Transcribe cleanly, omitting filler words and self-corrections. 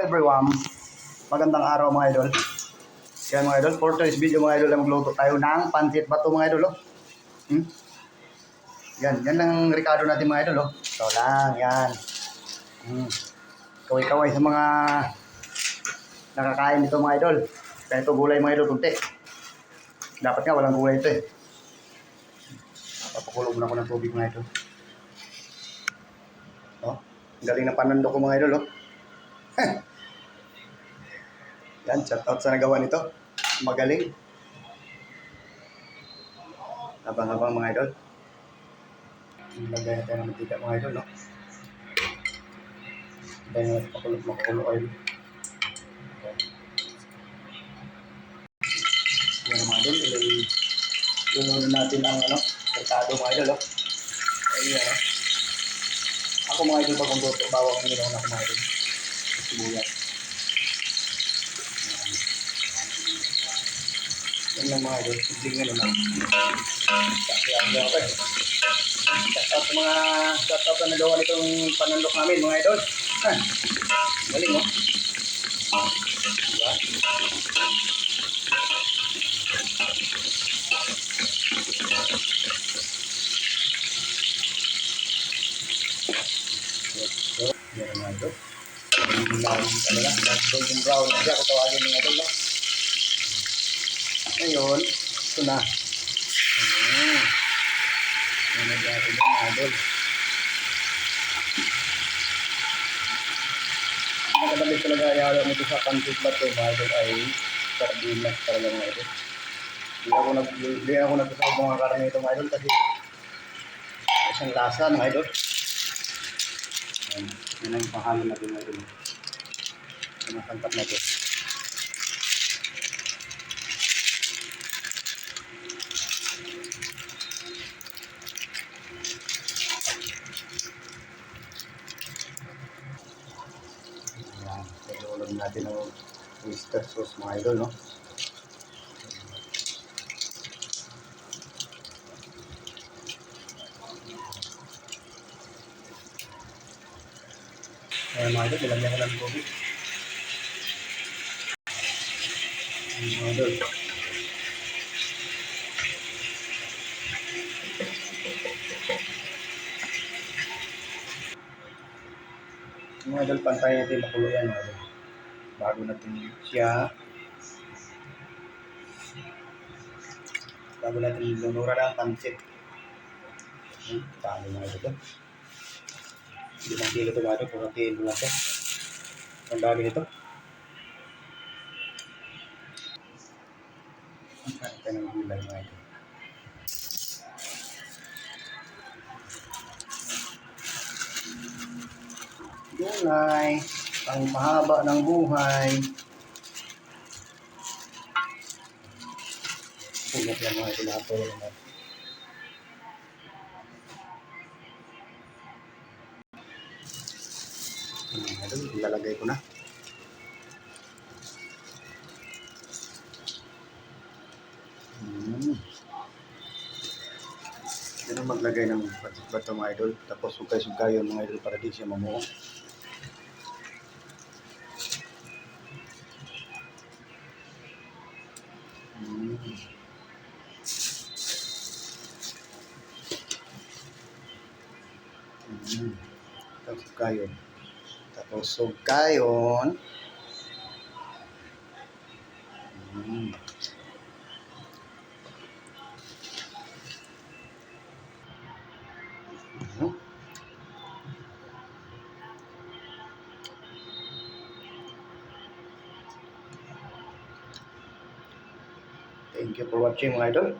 everyone, magandang araw mga idol. Yan mga idol, for today's video mga idol, magluto tayo ng pansit bato mga idol. Yan ang rekado natin mga idol. Ito lang, yan. Kaway-kaway sa mga nakakain nito mga idol. Kaya ito gulay mga idol, kunti. Dapat nga walang gulay ito eh. Papakulog na ako ng tubig mga idol. Galing ng panando ko mga idol. Yan, shout out sa nagawa nito. Magaling. Habang-habang mga idol. Lagay na tayo ng mantika mga idol, no? Dahil makukulog oil. Yan mga idol, ilagay natin ang merkado mga idol, no? Ayan, ako mga idol, pag luto, bawang ang nilaw na ako mga idol. Sibuyas. Yan lang mga idol, simpleng nga naman. Kaya ako eh. Shoutout na nagawa nitong panandok namin mga idol. Galing mo. Diba? So, yan mga idol. Golden brown na siya kung tawagin mga idol. Ngayon, ito na. Yan na natin mga idol. Nakadabit talaga yalo nito sa pansit bato mga idol ay sardinas talaga mga idol. Hindi ako nagsasaw mga karang ito mga idol kasi isang lasa mga idol. Yan ang pahalo natin mga idol. Yan ang santap natin. Pag-ulam natin ang oyster sauce mga idol, no? Ayan mga idol, nilagyan ko lang tubig. Mga idol. Mga idol, pantay natin makulo yan mga idol. Bago natin lunura ng pansit. Talo mga idol. 5 kilo ito mga idol, kukuntiin ko lang ito. Ang dami nito. Ang kanta ng gulay mga idol. Gulay, ang mahaba ng buhay. Pulok lang mga idol, lahat lang natin. Ilalagay ko na. Yan ang maglagay ng pansit bato mga idol. Tapos sugay-sugay yung mga idol para di siya mamuo. Tapos sugayon. Tapos sugayon. Thank you for watching mga idol.